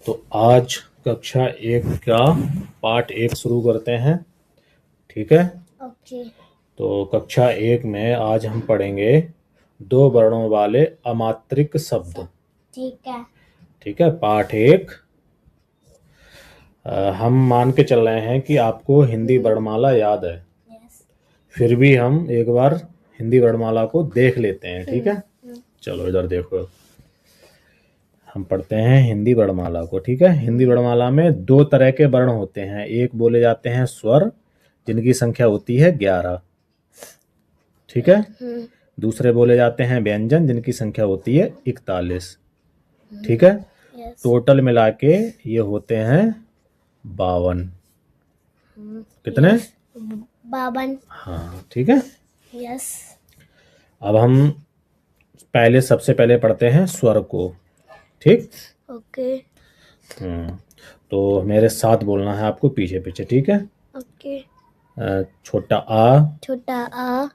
तो आज कक्षा 1 का पाठ 1 शुरू करते हैं। ठीक है। ओके। तो कक्षा 1 में आज हम पढ़ेंगे 2 वर्णों वाले अमात्रिक शब्द। ठीक है। पाठ 1। हम मान के चल रहे हैं कि आपको हिंदी वर्णमाला याद है। फिर भी हम एक बार हिंदी वर्णमाला को देख लेते हैं। ठीक है। चलो इधर देखो, हम पढ़ते हैं हिंदी वर्णमाला को। ठीक है। हिंदी वर्णमाला में 2 तरह के वर्ण होते हैं। एक बोले जाते हैं स्वर, जिनकी संख्या होती है 11। ठीक है। दूसरे बोले जाते हैं व्यंजन, जिनकी संख्या होती है 41। ठीक है। टोटल मिला के ये होते हैं 52। कितने? 52। हाँ, ठीक है। यस। अब हम सबसे पहले पढ़ते हैं स्वर को। ठीक। ओके। तो मेरे साथ बोलना है आपको, पीछे पीछे। ठीक है। ओके। छोटा आ, छोटा आ,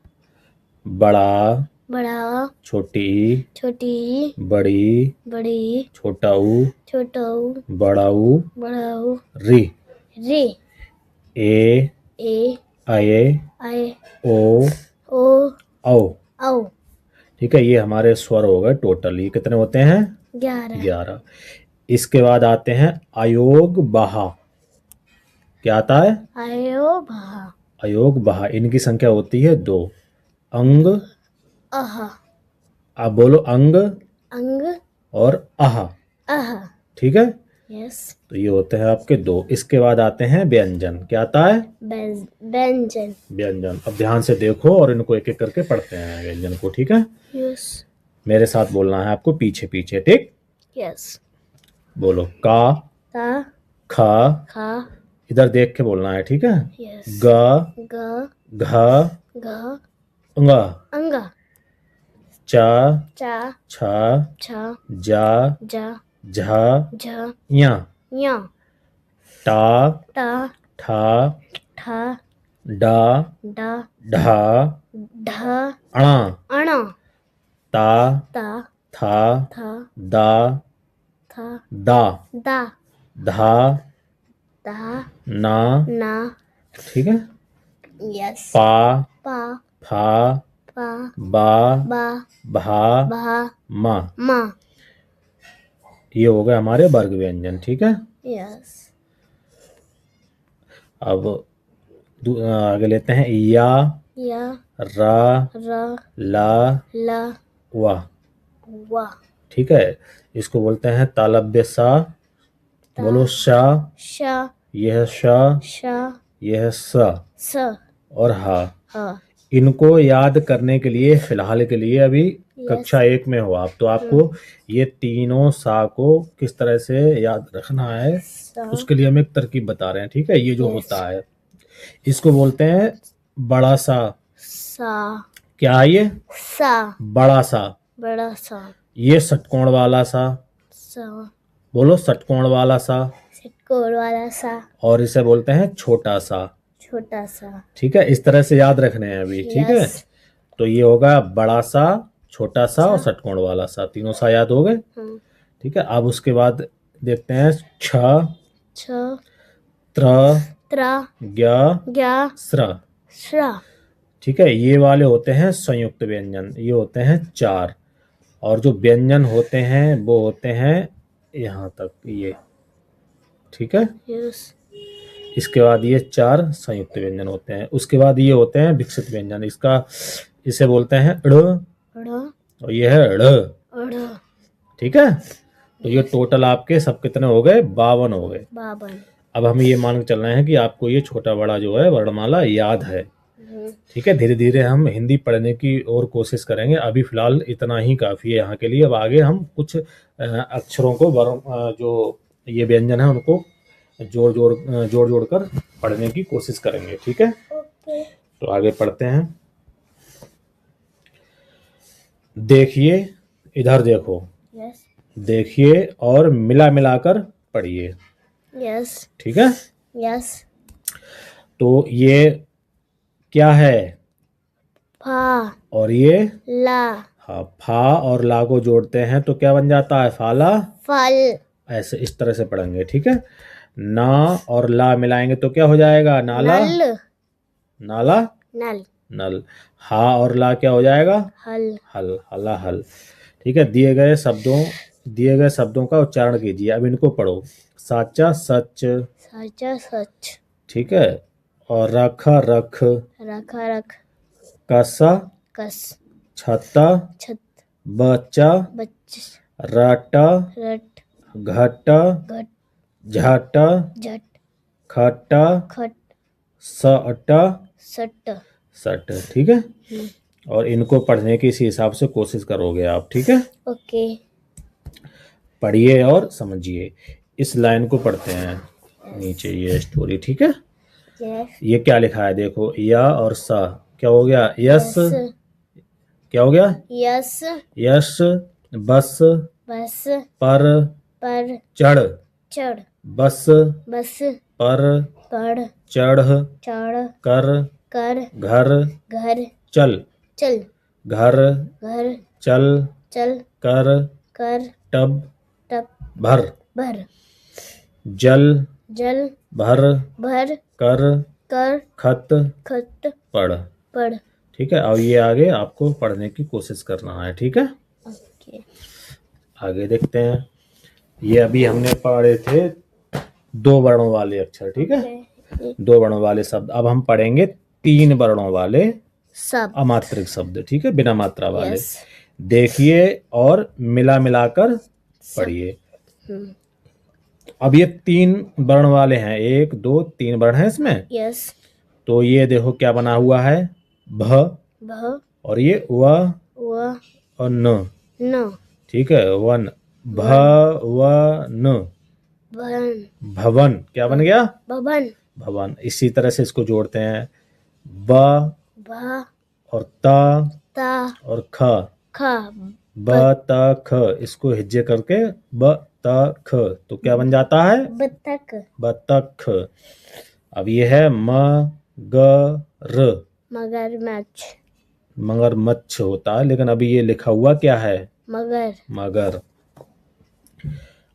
बड़ा, बड़ा, छोटी, छोटी, बड़ी, बड़ी, छोटा ऊ, छोटा ऊ, बड़ा ऊ, बड़ा ऊ, री, रे, ए, ए, आए, आए, ओ, ओ, औ। औ। ठीक है। ये हमारे स्वर हो गए टोटल। ये कितने होते हैं? 11। इसके बाद आते हैं अयोग बहा। क्या आता है? आयो भा, अयोग बहा। इनकी संख्या होती है 2। अंग, अह, अब बोलो अंग अंग, और अह। अह। ठीक है। यस। तो ये होते हैं आपके 2। इसके बाद आते हैं व्यंजन। क्या आता है? व्यंजन। व्यंजन। अब ध्यान से देखो और इनको एक एक करके पढ़ते हैं व्यंजन को। ठीक है। यस। मेरे साथ बोलना है आपको, पीछे पीछे। ठीक। यस। बोलो का, ता, खा, खा, इधर देख के बोलना है। ठीक है। यस। ग, ग, घ, घ, अंगा, अंगा, चा, चा, छा, छा, जा, जा, झा, झ, या, या, टा, टा, ठा, ठा, डा, डा, ढा, ढा, अणा, अणा, ता, ता, था, था, दा, था, दा, दा, धा, दा, ना। ना। ठीक है। यस। पा, पा, फा, पा, बा, बा, भा, भा, मा। मा। ये हो गए हमारे वर्ग व्यंजन। ठीक है। यस। अब आगे लेते हैं या, रा, रा, ला, ला, वा। वा। ठीक है। इसको बोलते हैं तालव्य सा। बोलो शा, शा, यह शा, शा, यह सा स, और हा। हा। इनको याद करने के लिए फिलहाल के लिए अभी कक्षा 1 में हो आप, तो आपको ये तीनों सा को किस तरह से याद रखना है, उसके लिए हम एक तरकीब बता रहे हैं। ठीक है। ये जो होता है, इसको बोलते हैं बड़ा सा। सा। क्या है ये? सा। बड़ा सा। बड़ा सा। ये षटकोण वाला सा। सा। बोलो षटकोण वाला सा। षटकोण वाला सा। और इसे बोलते हैं छोटा सा। छोटा सा। ठीक है। इस तरह से याद रखने हैं अभी। ठीक है। तो ये होगा बड़ा सा, छोटा सा और षटकोण वाला सा। तीनों सा याद हो गए। ठीक है। अब उसके बाद देखते हैं छ, त्र, ग्या, स्र। ठीक है। ये वाले होते हैं संयुक्त व्यंजन। ये होते हैं 4। और जो व्यंजन होते हैं वो होते हैं यहाँ तक ये। ठीक है। इसके बाद ये 4 संयुक्त व्यंजन होते हैं। उसके बाद ये होते हैं विकसित व्यंजन। इसे बोलते हैं ड़, और ये है ड़। ठीक है। तो ये टोटल आपके सब कितने हो गए? 52 हो गए। 52। अब हम ये मान के चल रहे हैं कि आपको ये छोटा बड़ा जो है वर्णमाला याद है। ठीक है। धीरे धीरे हम हिंदी पढ़ने की और कोशिश करेंगे। अभी फिलहाल इतना ही काफी है यहाँ के लिए। अब आगे हम कुछ अक्षरों को जो ये व्यंजन है उनको जोड़ कर पढ़ने की कोशिश करेंगे। ठीक है। तो आगे पढ़ते हैं। देखिए, इधर देखो। देखिए और मिला मिलाकर पढ़िए। यस। ठीक है। यस। तो ये क्या है? फा। और ये ला। हाँ, फा और ला को जोड़ते हैं तो क्या बन जाता है? फाला। फल। ऐसे इस तरह से पढ़ेंगे, ठीक है। ना और ला मिलाएंगे तो क्या हो जाएगा? नाला। नल, नाला, नल, नल। हा और ला क्या हो जाएगा? हल, हल, हला, हल। ठीक है, दिए गए शब्दों का उच्चारण कीजिए। अब इनको पढ़ो। साचा, सच। साचा, सच। ठीक है, और रखा, रख। रखा, रख। कसा, कस, छता। छत। बच्चा, बच, राटा। रट, घटा, घट, झाटा। झट, खटा, खट, सटा, सट। सट। ठीक है, और इनको पढ़ने की इसी हिसाब से कोशिश करोगे आप, ठीक है। ओके। पढ़िए और समझिए। इस लाइन को पढ़ते हैं नीचे, ये स्टोरी, ठीक है। यस, ये क्या लिखा है देखो, या और सा क्या हो गया? यस। यस, क्या हो गया? Yes, yes. बस, बस, पर, पर, चढ़। चढ़, बस, बस, पर, पढ़, चढ़। चढ़, कर, कर, घर। घर, चल, चल, घर। घर, चल, चल, कर। कर, टब, टप, भर। भर, जल, जल, भर। भर, कर, कर, खत, खट, पढ़। पढ़। ठीक है, अब ये आगे आपको पढ़ने की कोशिश करना है, ठीक है। ओके। आगे देखते हैं। ये अभी हमने पढ़े थे 2 वर्णों वाले अक्षर, ठीक है। ओके। 2 वर्णों वाले शब्द। अब हम पढ़ेंगे 3 वर्णों वाले सब। अमात्रिक शब्द, ठीक है, बिना मात्रा वाले। यस। देखिए और मिला मिलाकर पढ़िए। अब ये 3 वर्ण वाले हैं, 1 2 3 वर्ण हैं इसमें। यस। तो ये देखो क्या बना हुआ है, भ, भ, और ये व व, और न, न, ठीक है, वन। भ, व, न, भवन, भवन। क्या बन गया? भवन। भवन। इसी तरह से इसको जोड़ते हैं, ब भ, और ता ता, और ख। ख, ब त ख, इसको हिज्जे करके ब त ख, तो क्या बन जाता है? बतख, बतख। अब ये है म ग र, मगरमच्छ, मगरमच्छ होता है, लेकिन अभी ये लिखा हुआ क्या है? मगर, मगर।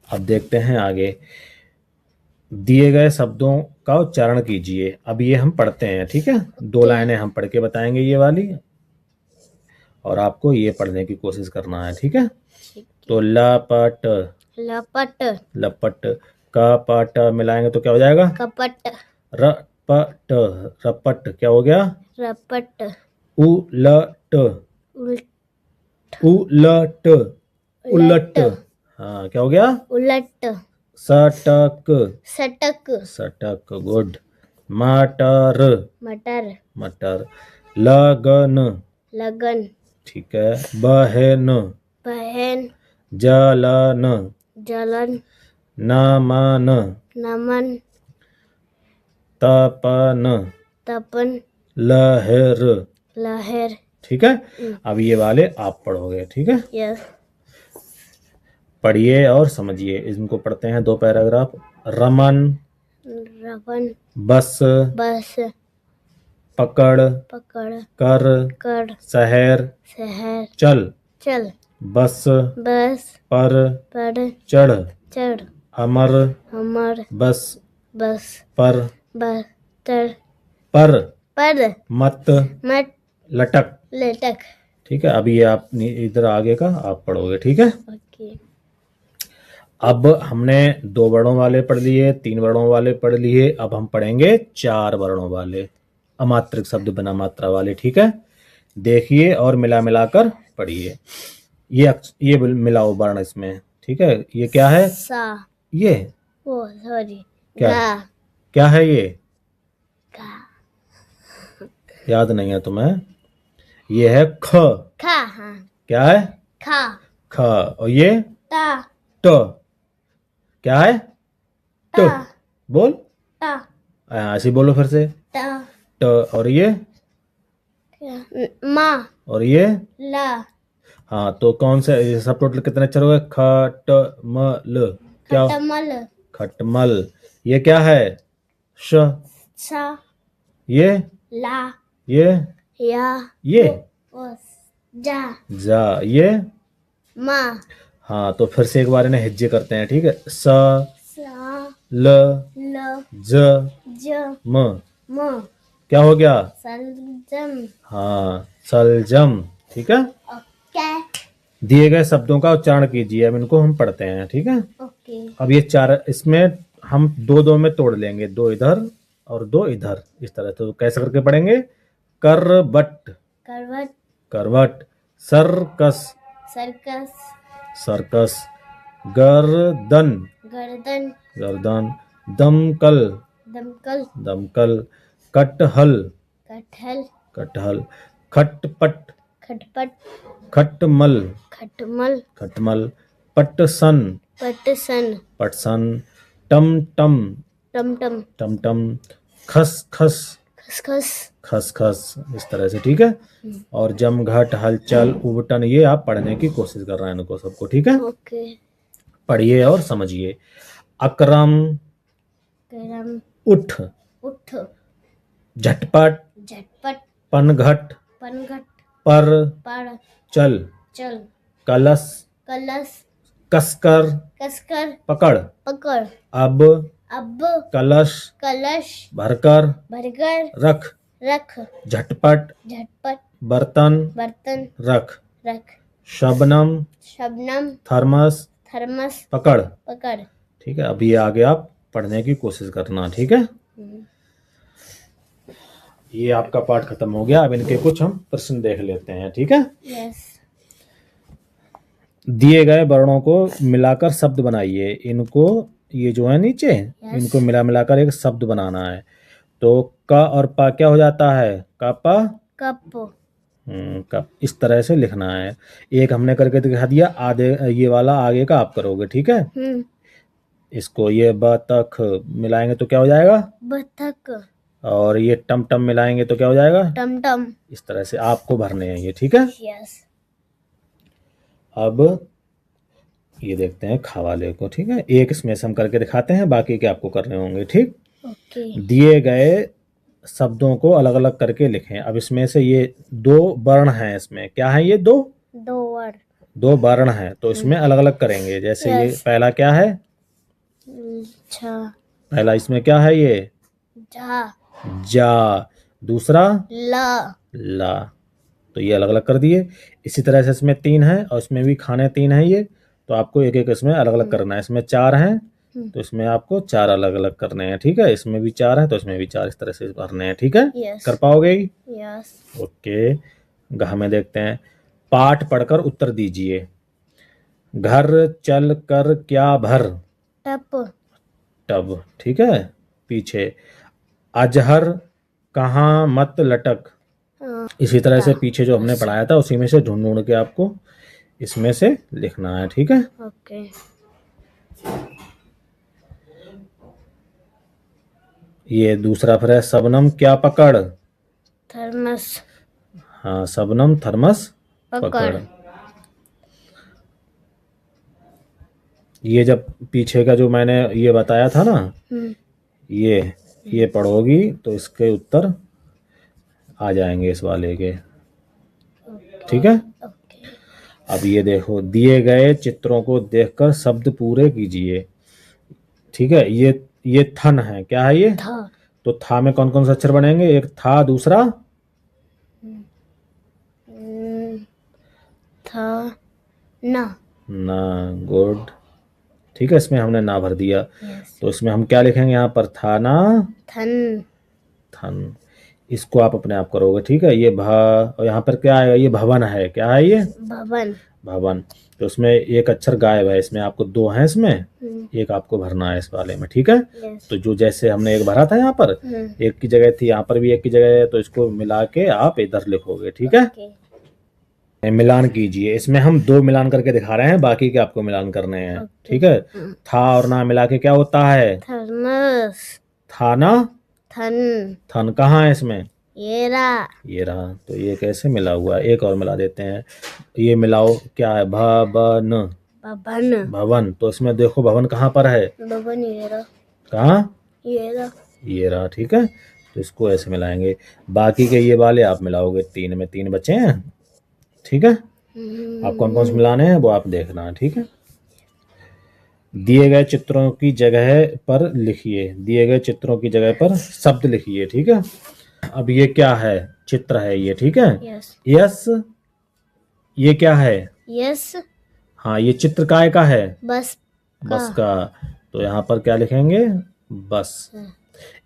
अब देखते हैं आगे। दिए गए शब्दों का उच्चारण कीजिए। अब ये हम पढ़ते हैं, ठीक है। 2 लाइनें हम पढ़ के बताएंगे ये वाली, और आपको ये पढ़ने की कोशिश करना है, ठीक है। तो लपट, लपट, लपट। कपट मिलाएंगे तो क्या हो जाएगा? कपट, रपट, रपट। क्या हो गया? रपट, उलट, उल्ट, उलट, उलट। हाँ, क्या हो गया? उलट, सटक, सटक, सटक। गुड। मटर, मटर, मटर। लगन, लगन, ठीक है। बहन, बहन, जलन, जलन, नमन, नमन, तपन, तपन, लहर, लहर। ठीक है। अब ये वाले आप पढ़ोगे, ठीक है। यस। पढ़िए और समझिए। इनको पढ़ते हैं 2 पैराग्राफ। रमन, रवन, बस, बस, पकड़, पकड़, कर, कर, शहर, शहर, चल, चल, बस, बस, पर, पर, चढ़, चढ़, अमर, अमर, बस, बस, पर, बस, तर, पर, पर, मत, मत, लटक, लटक। ठीक है। अब ये आप इधर आगे का आप पढ़ोगे, ठीक है। ओके। अब हमने 2 वर्णों वाले पढ़ लिए, 3 वर्णों वाले पढ़ लिए। अब हम पढ़ेंगे 4 वर्णों वाले अमात्रिक शब्द बिना मात्रा वाले, ठीक है। देखिए और मिला मिलाकर पढ़िए। ये मिलाओ वर्ण इसमें, ठीक है। ये क्या है? सा, ये ओ सॉरी, क्या? गा, क्या है ये? गा, याद नहीं है तुम्हें? ये है ख। खा, हाँ, क्या है? खा, ख। और ये ता, ट। क्या है? ट। ता, बोल, ता, ऐसे बोलो फिर से। ता, ट। और ये? मा, और ये? ला, हाँ, तो कौन से ये सब टोटल कितने अक्षर हो गए? खटमल। क्या? खटमल, खटमल। ये क्या है? श। सा, ये? ला, ये? या, ये? ओ, जा, जा। ये? मा, हाँ, तो फिर से एक बार इन्हें हिज्जे करते हैं, ठीक है। स, सा, ल, ल, ज, ज, म। म, क्या हो गया? सलजम। हाँ, सलजम, ठीक है। ओके, दिए गए शब्दों का उच्चारण कीजिए, अब इनको हम पढ़ते हैं, ठीक है। ओके, अब ये चार, इसमें हम दो दो में तोड़ लेंगे, दो इधर और दो इधर, इस तरह। तो कैसे करके पढ़ेंगे? करबट, करवट, करवट। Circus, circus, circus. गर्दन, गर्दन, गर्दन। दमकल, दमकल, दमकल। कटहल, कटहल, कटहल। खटपट, खटपट, खटमल, खटमल, खटमल। पटसन, पटसन, पटसन। टमटम, टमटम, टमटम। खसखस, खसखस। खसखस, इस तरह से, ठीक है। और जमघट, हलचल, उबटन, ये आप पढ़ने की कोशिश कर रहे हैं इनको सबको, ठीक है। ओके, पढ़िए और समझिए। अकरम, करम, उठ, उठ, झटपट, झटपट, पनघट, पनघट, पर, पड़, चल। चल, कलश, कलश, कसकर, कसकर, पकड़। पकड़, अब, अब, कलश, कलश, भरकर, भरकर, रख। रख, झटपट, झटपट, बर्तन, बर्तन, रख। रख, शबनम, शबनम, थर्मस, थर्मस, पकड़। पकड़। ठीक है, अब ये आगे आप पढ़ने की कोशिश करना, ठीक है। ये आपका पाठ खत्म हो गया। अब इनके कुछ हम प्रश्न देख लेते हैं, ठीक है। यस, दिए गए वर्णों को मिलाकर शब्द बनाइए। इनको, ये जो है नीचे, इनको मिला मिलाकर एक शब्द बनाना है। तो क और पा क्या हो जाता है? कपा, कप, कप, इस तरह से लिखना है। एक हमने करके दिखा दिया, आधे ये वाला आगे का आप करोगे, ठीक है। इसको ये बतख मिलाएंगे तो क्या हो जाएगा? बतख। और ये टम टम मिलाएंगे तो क्या हो जाएगा? टमटम। इस तरह से आपको भरने हैं ये, ठीक है। यस, अब ये देखते हैं खवाले को, ठीक है। एक इसमें से हम करके दिखाते हैं, बाकी के आपको करने होंगे, ठीक। ओके, दिए गए शब्दों को अलग अलग करके लिखें। अब इसमें से ये दो वर्ण हैं, इसमें क्या है? ये दो दो वर्ड, दो वर्ण हैं, तो इसमें अलग अलग करेंगे। जैसे ये Yes. पहला क्या है? छा, पहला इसमें क्या है? ये झा, जा। दूसरा ला, ला। तो ये अलग अलग कर दिए। इसी तरह से इसमें तीन है और इसमें भी खाने तीन है ये, तो आपको एक एक इसमें अलग अलग करना है। इसमें चार हैं तो इसमें आपको चार अलग अलग करने हैं, ठीक है। इसमें भी चार है तो इसमें भी चार, इस तरह से भरने हैं, ठीक है। Yes. कर पाओगे? Yes, okay. घ में देखते हैं। पाठ पढ़कर उत्तर दीजिए। घर चल कर क्या भर? टप, टब, ठीक है। पीछे अजहर कहाँ मत लटक। इसी तरह से पीछे जो हमने पढ़ाया था उसी में से ढूंढ ढूंढ के आपको इसमें से लिखना है, ठीक है। ओके, ये दूसरा फिर है शबनम क्या पकड़? थर्मस, हाँ, शबनम थर्मस पकड़, पकड़। ये जब पीछे का जो मैंने ये बताया था ना, ये पढ़ोगी तो इसके उत्तर आ जाएंगे इस वाले के, ठीक है। ओके, अब ये देखो, दिए गए चित्रों को देखकर शब्द पूरे कीजिए, ठीक है। ये थन है, क्या है ये? था, तो था में कौन कौन से अक्षर बनेंगे? एक था, दूसरा था, ना, ना। गुड, ठीक है। इसमें हमने ना भर दिया। यस, तो इसमें हम क्या लिखेंगे? यहाँ पर था ना, थन, थन। इसको आप अपने आप करोगे, ठीक है। ये भ, और यहाँ पर क्या आएगा? ये भवन है, क्या है ये? भवन, भवन। तो उसमें एक अक्षर गायब है, इसमें आपको दो हैं, इसमें एक आपको भरना है इस वाले में, ठीक है। यस, तो जो जैसे हमने एक भरा था यहाँ पर, एक की जगह थी, यहाँ पर भी एक की जगह है, तो इसको मिला के आप इधर लिखोगे, ठीक है। ओके, मिलान कीजिए। इसमें हम दो मिलान करके दिखा रहे हैं, बाकी के आपको मिलान करने हैं, ठीक है। था और ना मिला के क्या होता है? थर्मस, था ना, थन, थन कहाँ है इसमें? ये रहा, ये रहा। तो ये कैसे मिला हुआ है? एक और मिला देते हैं। ये मिलाओ, क्या है? भवन, भवन, भवन। तो इसमें देखो भवन कहाँ पर है? भवन, ये रहा, कहाँ? ये रहा, ये रहा, ठीक है। तो इसको ऐसे मिलाएंगे। बाकी के ये वाले आप मिलाओगे, तीन में तीन बचे हैं, ठीक है। आप कौन कौन से मिलाने हैं वो आप देखना, ठीक है। दिए गए चित्रों की जगह पर लिखिए, दिए गए चित्रों की जगह पर शब्द लिखिए। ठीक है, अब ये क्या है, चित्र है ये। ठीक है, यस यस, ये क्या है, यस हाँ ये चित्र काय का है, बस बस का। तो यहाँ पर क्या लिखेंगे, बस।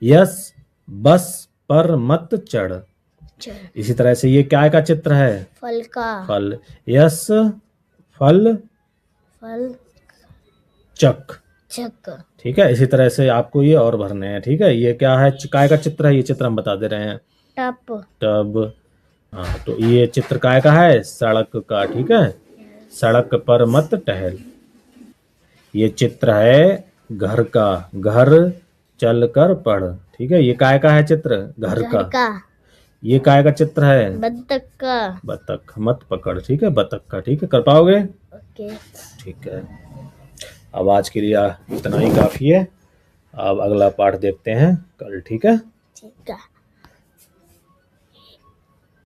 यस बस पर मत चढ़। इसी तरह से ये क्या का चित्र है, फल का फल। यस फल फल चक। चक ठीक है, इसी तरह से आपको ये और भरने हैं। ठीक है, ये क्या है, काय का चित्र है, ये चित्र हम बता दे रहे हैं, टप टब। हाँ तो ये चित्र काय का है, सड़क का। ठीक है, सड़क पर मत टहल। ये चित्र है घर का, घर चल कर पढ़। ठीक है, ये काय का है चित्र, घर घर का। का ये काय का चित्र है, बत्तख का बतख, मत पकड़। ठीक है, बतख का। ठीक है, कर पाओगे, ओके ठीक है। अब आज के लिए इतना ही काफी है, अब अगला पाठ देखते हैं कल। ठीक है। ठीक है।